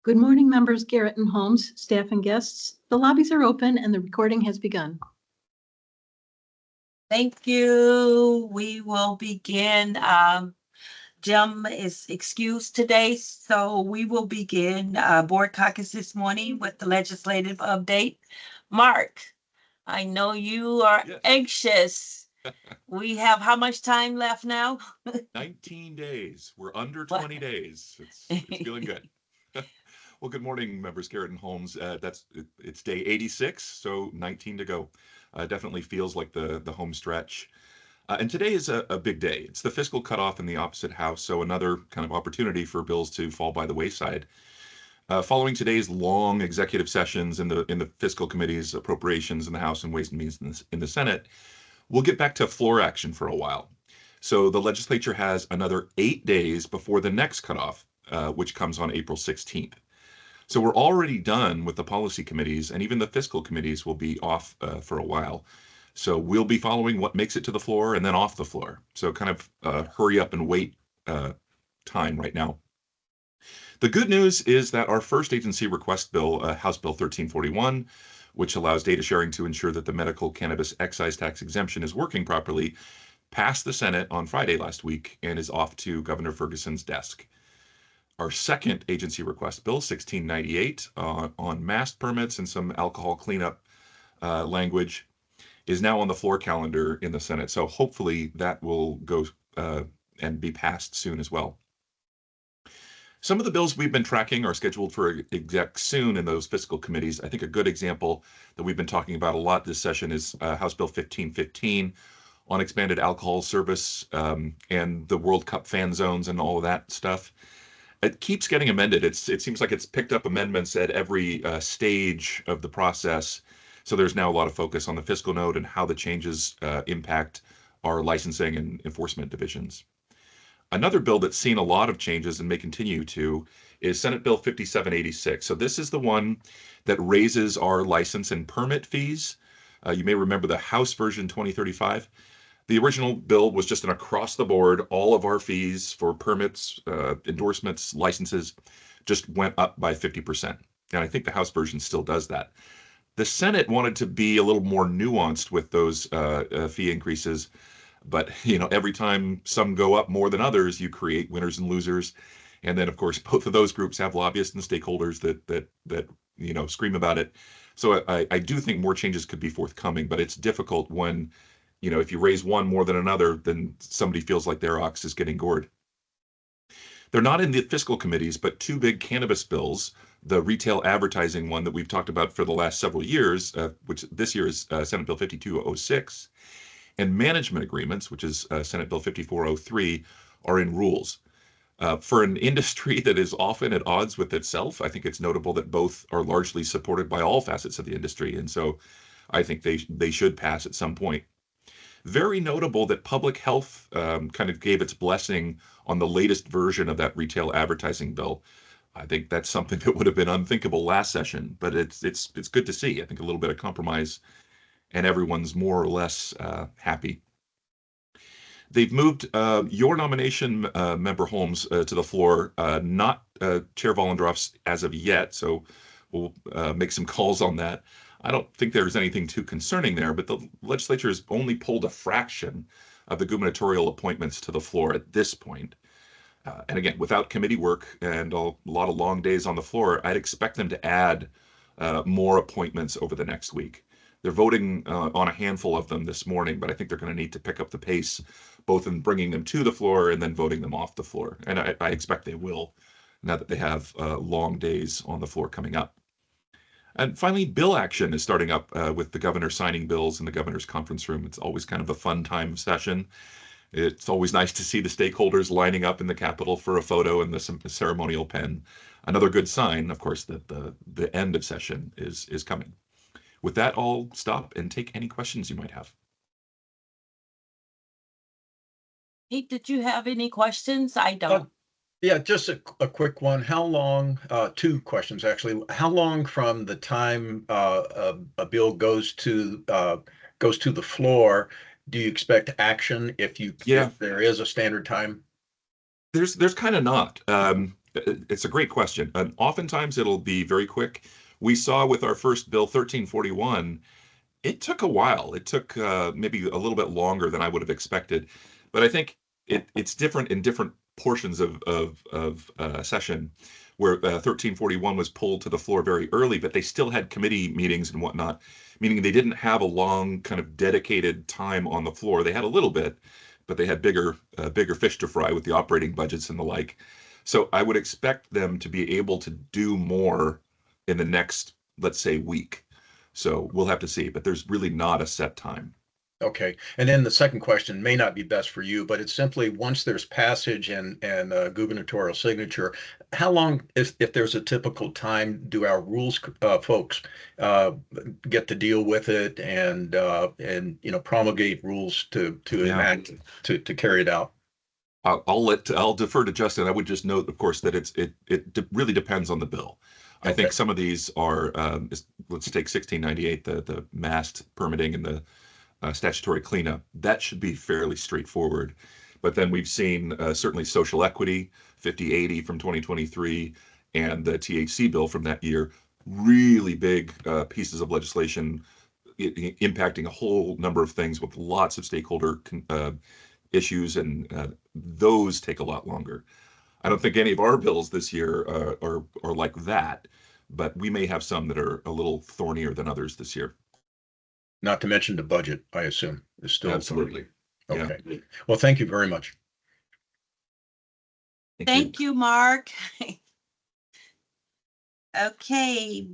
Good morning, members Garrett and Holmes, staff and guests. The lobbies are open and the recording has begun. Thank you. We will begin. Jim is excused today, so we will begin board caucus this morning with the legislative update. Mark, I know you are anxious. We have how much time left now? 19 days. We're under 20 days. It's feeling good. Well, good morning, members Garrett and Holmes. It's day 86, so 19 to go. Definitely feels like the home stretch. And today is a big day. It's the fiscal cutoff in the opposite house, so another kind of opportunity for bills to fall by the wayside. Following today's long executive sessions in the fiscal committees, appropriations in the House, and Ways and Means in the Senate, we'll get back to floor action for a while. So the legislature has another 8 days before the next cutoff, which comes on April 16th. So we're already done with the policy committees, and even the fiscal committees will be off for a while. So we'll be following what makes it to the floor and then off the floor. So kind of hurry up and wait time right now. The good news is that our first agency request bill, House Bill 1341, which allows data sharing to ensure that the medical cannabis excise tax exemption is working properly, passed the Senate on Friday last week and is off to Governor Ferguson's desk. Our second agency request bill, 1698, on mask permits and some alcohol cleanup language, is now on the floor calendar in the Senate. So hopefully that will go and be passed soon as well. Some of the bills we've been tracking are scheduled for exec soon in those fiscal committees. I think a good example that we've been talking about a lot this session is House Bill 1515 on expanded alcohol service and the World Cup fan zones and all of that stuff. It keeps getting amended. It seems like it's picked up amendments at every stage of the process. So there's now a lot of focus on the fiscal note and how the changes impact our licensing and enforcement divisions. Another bill that's seen a lot of changes and may continue to is Senate Bill 5786. So this is the one that raises our license and permit fees. You may remember the House version 2035. The original bill was just an across the board, all of our fees for permits, endorsements, licenses just went up by 50%. And I think the House version still does that. The Senate wanted to be a little more nuanced with those fee increases. But, every time some go up more than others, you create winners and losers. And then, of course, both of those groups have lobbyists and stakeholders that scream about it. So I do think more changes could be forthcoming, but it's difficult when if you raise one more than another, then somebody feels like their ox is getting gored. They're not in the fiscal committees, but two big cannabis bills, the retail advertising one that we've talked about for the last several years, which this year is Senate Bill 5206, and management agreements, which is Senate Bill 5403, are in rules. For an industry that is often at odds with itself, I think it's notable that both are largely supported by all facets of the industry. And so I think they should pass at some point. Very notable that public health kind of gave its blessing on the latest version of that retail advertising bill. I think that's something that would have been unthinkable last session, but it's good to see. I think a little bit of compromise and everyone's more or less happy. They've moved your nomination, Member Holmes, to the floor, not Chair Volendroff's as of yet, so we'll make some calls on that. I don't think there's anything too concerning there, but the legislature has only pulled a fraction of the gubernatorial appointments to the floor at this point. And again, without committee work and a lot of long days on the floor, I'd expect them to add more appointments over the next week. They're voting on a handful of them this morning, but I think they're going to need to pick up the pace, both in bringing them to the floor and then voting them off the floor. And I expect they will, now that they have long days on the floor coming up. And finally, bill action is starting up with the governor signing bills in the governor's conference room. It's always kind of a fun time session. It's always nice to see the stakeholders lining up in the Capitol for a photo and the ceremonial pen. Another good sign, of course, that the end of session is coming. With that, I'll stop and take any questions you might have. Pete, did you have any questions? I don't. Yeah, just a quick one. How long, two questions actually. How long from the time a bill goes to the floor do you expect action if there is a standard time? There's kind of not. It's a great question. And oftentimes it'll be very quick. We saw with our first bill, 1341, it took a while. It took maybe a little bit longer than I would have expected. But I think it's different in different portions of session, where 1341 was pulled to the floor very early, but they still had committee meetings and whatnot, meaning they didn't have a long kind of dedicated time on the floor. They had a little bit, but they had bigger fish to fry with the operating budgets and the like. So I would expect them to be able to do more in the next, let's say, week. So we'll have to see, but there's really not a set time. Okay. And then the second question may not be best for you, but it's simply once there's passage and gubernatorial signature, how long, if there's a typical time, do our rules folks get to deal with it and promulgate rules to enact to carry it out? I'll defer to Justin. I would just note, of course, that it really depends on the bill. I think some of these are, let's take 1698, the mast permitting and the statutory cleanup. That should be fairly straightforward. But then we've seen certainly social equity, 5080 from 2023, and the THC bill from that year, really big pieces of legislation impacting a whole number of things with lots of stakeholder issues, and those take a lot longer. I don't think any of our bills this year are like that, but we may have some that are a little thornier than others this year. Not to mention the budget, I assume, is still Absolutely. okay. Yeah. Well, thank you very much. Thank you, Mark. Okay,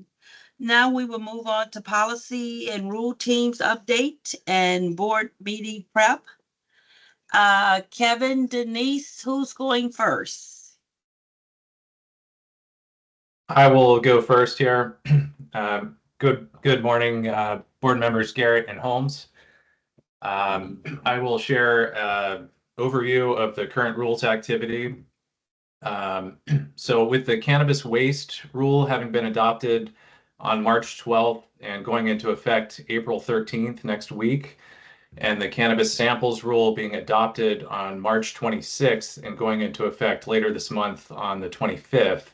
now we will move on to policy and rule teams update and board meeting prep. Kevin, Denise, who's going first? I will go first here. Good morning, board members Garrett and Holmes. I will share an overview of the current rules activity. So with the cannabis waste rule having been adopted on March 12th and going into effect April 13th next week, and the cannabis samples rule being adopted on March 26th and going into effect later this month on the 25th,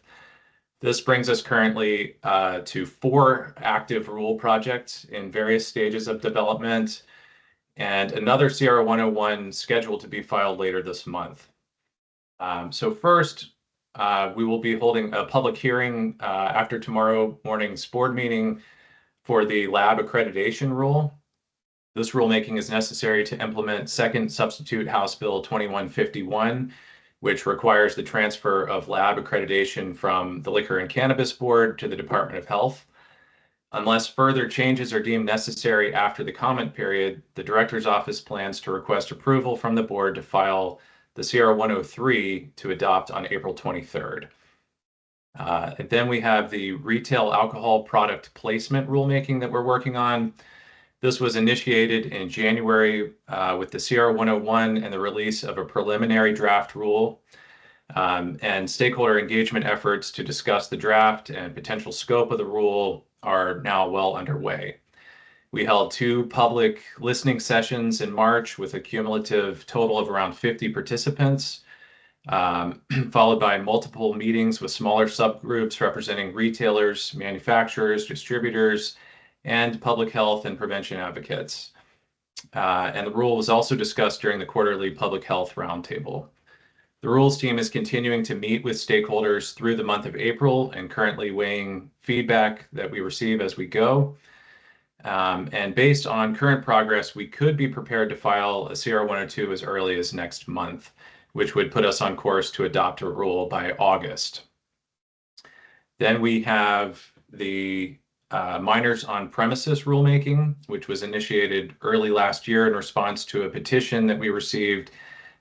this brings us currently to 4 active rule projects in various stages of development, and another CR 101 scheduled to be filed later this month. So first, we will be holding a public hearing after tomorrow morning's board meeting for the lab accreditation rule. This rulemaking is necessary to implement Second Substitute House Bill 2151, which requires the transfer of lab accreditation from the Liquor and Cannabis Board to the Department of Health. Unless further changes are deemed necessary after the comment period, the Director's Office plans to request approval from the board to file the CR 103 to adopt on April 23rd. And then we have the retail alcohol product placement rulemaking that we're working on. This was initiated in January with the CR 101 and the release of a preliminary draft rule, and stakeholder engagement efforts to discuss the draft and potential scope of the rule are now well underway. We held 2 public listening sessions in March with a cumulative total of around 50 participants, followed by multiple meetings with smaller subgroups representing retailers, manufacturers, distributors, and public health and prevention advocates. And the rule was also discussed during the quarterly public health roundtable. The rules team is continuing to meet with stakeholders through the month of April and currently weighing feedback that we receive as we go. And based on current progress, we could be prepared to file a CR 102 as early as next month, which would put us on course to adopt a rule by August. Then we have the minors on premises rulemaking, which was initiated early last year in response to a petition that we received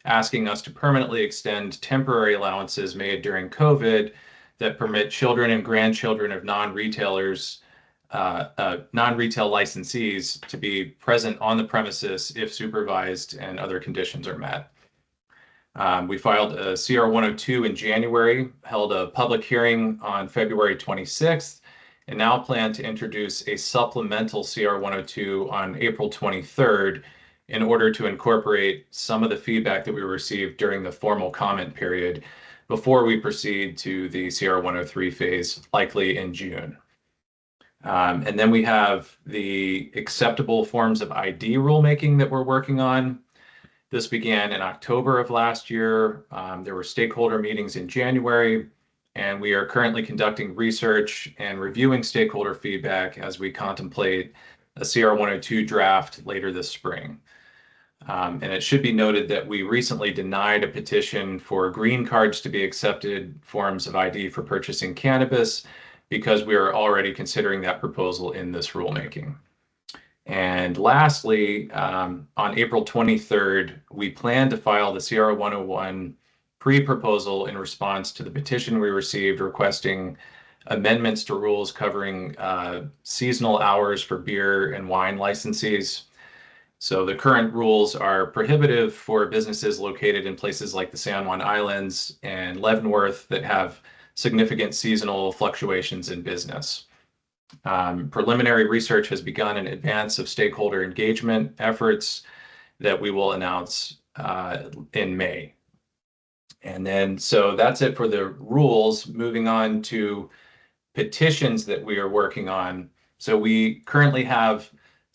asking us to permanently extend temporary allowances made during COVID that permit children and grandchildren of non-retail licensees to be present on the premises if supervised and other conditions are met. We filed a CR 102 in January, held a public hearing on February 26th, and now plan to introduce a supplemental CR 102 on April 23rd in order to incorporate some of the feedback that we received during the formal comment period, before we proceed to the CR 103 phase, likely in June. And then we have the acceptable forms of ID rulemaking that we're working on. This began in October of last year. There were stakeholder meetings in January, and we are currently conducting research and reviewing stakeholder feedback as we contemplate a CR 102 draft later this spring. And it should be noted that we recently denied a petition for green cards to be accepted forms of ID for purchasing cannabis because we are already considering that proposal in this rulemaking. And lastly, on April 23rd, we plan to file the CR 101 pre-proposal in response to the petition we received requesting amendments to rules covering seasonal hours for beer and wine licensees. So the current rules are prohibitive for businesses located in places like the San Juan Islands and Leavenworth that have significant seasonal fluctuations in business. Preliminary research has begun in advance of stakeholder engagement efforts that we will announce in May. And then, so that's it for the rules. Moving on to petitions that we are working on. So we currently have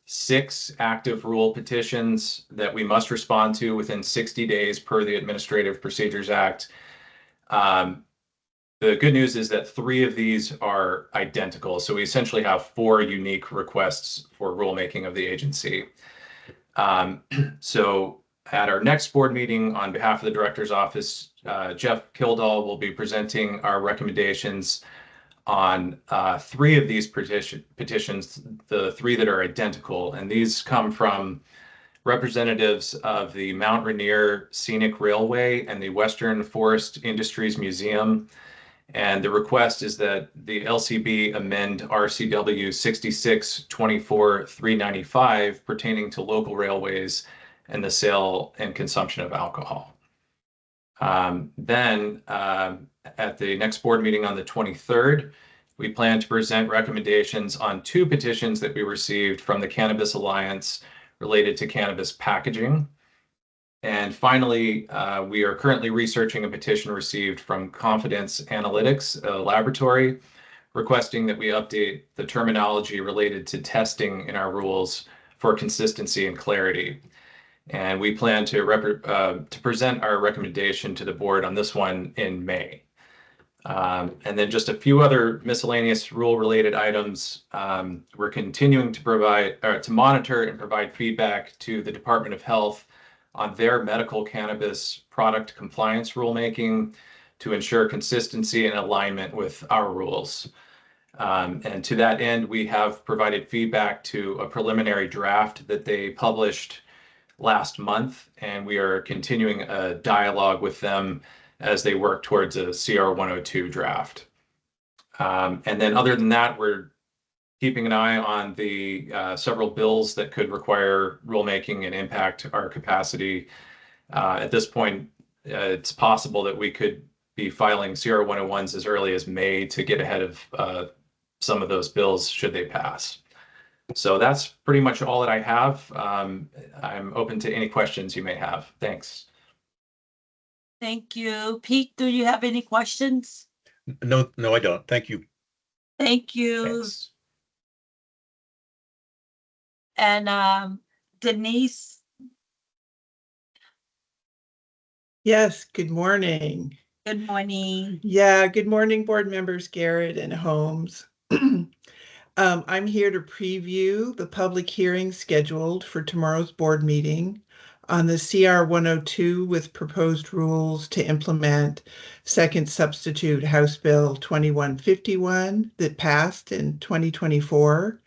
6 active rule petitions that we must respond to within 60 days per the Administrative Procedures Act. The good news is that 3 of these are identical. So we essentially have 4 unique requests for rulemaking of the agency. So at our next board meeting, on behalf of the Director's Office, Jeff Kildall will be presenting our recommendations on 3 of these petitions, the 3 that are identical. And these come from representatives of the Mount Rainier Scenic Railway and the Western Forest Industries Museum. And the request is that the LCB amend RCW 66-24-395 pertaining to local railways and the sale and consumption of alcohol. Then at the next board meeting on the 23rd, we plan to present recommendations on 2 petitions that we received from the Cannabis Alliance related to cannabis packaging. And finally, we are currently researching a petition received from Confidence Analytics, a laboratory, requesting that we update the terminology related to testing in our rules for consistency and clarity. And we plan to present our recommendation to the board on this one in May. And then just a few other miscellaneous rule-related items. We're continuing to monitor and provide feedback to the Department of Health on their medical cannabis product compliance rulemaking to ensure consistency and alignment with our rules. And to that end, we have provided feedback to a preliminary draft that they published last month, and we are continuing a dialogue with them as they work towards a CR 102 draft. And then other than that, we're keeping an eye on the several bills that could require rulemaking and impact our capacity. At this point, it's possible that we could be filing CR 101s as early as May to get ahead of some of those bills should they pass. So that's pretty much all that I have. I'm open to any questions you may have. Thanks. Thank you. Pete, do you have any questions? No, I don't. Thank you. Thank you. Thanks. And Denise? Yes, good morning. Good morning. Yeah, good morning, board members Garrett and Holmes. I'm here to preview the public hearing scheduled for tomorrow's board meeting on the CR 102 with proposed rules to implement second substitute House Bill 2151 that passed in 2024.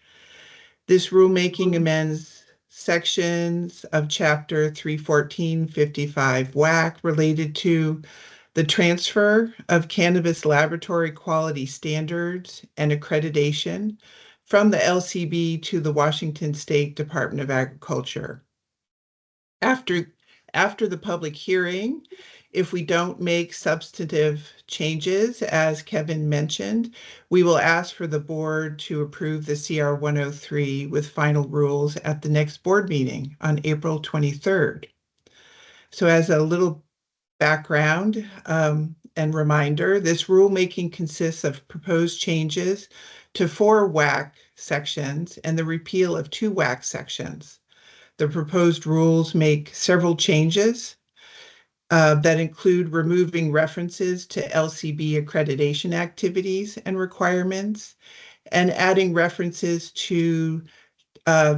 This rulemaking amends sections of Chapter 314.55 WAC related to the transfer of cannabis laboratory quality standards and accreditation from the LCB to the Washington State Department of Agriculture. After the public hearing, if we don't make substantive changes, as Kevin mentioned, we will ask for the board to approve the CR 103 with final rules at the next board meeting on April 23rd. So as a little background and reminder, this rulemaking consists of proposed changes to 4 WAC sections and the repeal of 2 WAC sections. The proposed rules make several changes that include removing references to LCB accreditation activities and requirements and adding references to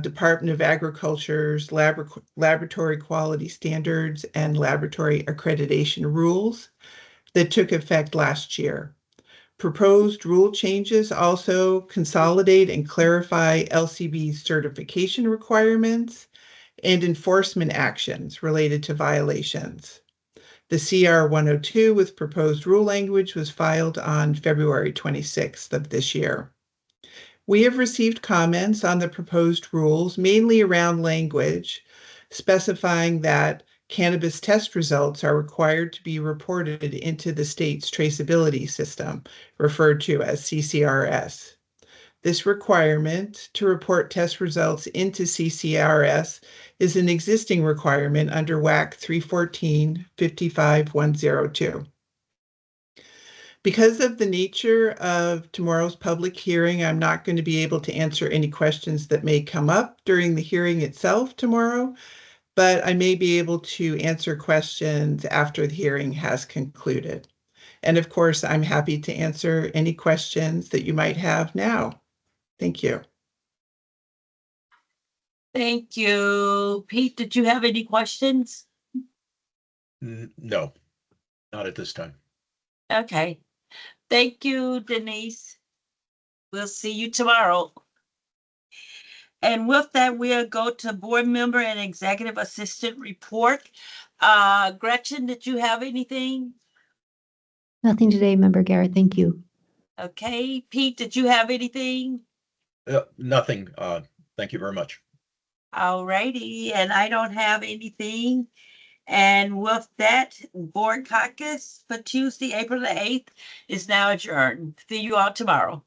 Department of Agriculture's laboratory quality standards and laboratory accreditation rules that took effect last year. Proposed rule changes also consolidate and clarify LCB's certification requirements and enforcement actions related to violations. The CR 102 with proposed rule language was filed on February 26th of this year. We have received comments on the proposed rules, mainly around language, specifying that cannabis test results are required to be reported into the state's traceability system, referred to as CCRS. This requirement to report test results into CCRS is an existing requirement under WAC 314-55102. Because of the nature of tomorrow's public hearing, I'm not going to be able to answer any questions that may come up during the hearing itself tomorrow, but I may be able to answer questions after the hearing has concluded. And of course, I'm happy to answer any questions that you might have now. Thank you. Thank you. Pete, did you have any questions? No, not at this time. Okay. Thank you, Denise. We'll see you tomorrow. And with that, we'll go to board member and executive assistant report. Gretchen, did you have anything? Nothing today, Member Garrett. Thank you. Okay. Pete, did you have anything? Nothing. Thank you very much. All righty. And I don't have anything. And with that, board caucus for Tuesday, April the 8th is now adjourned. See you all tomorrow.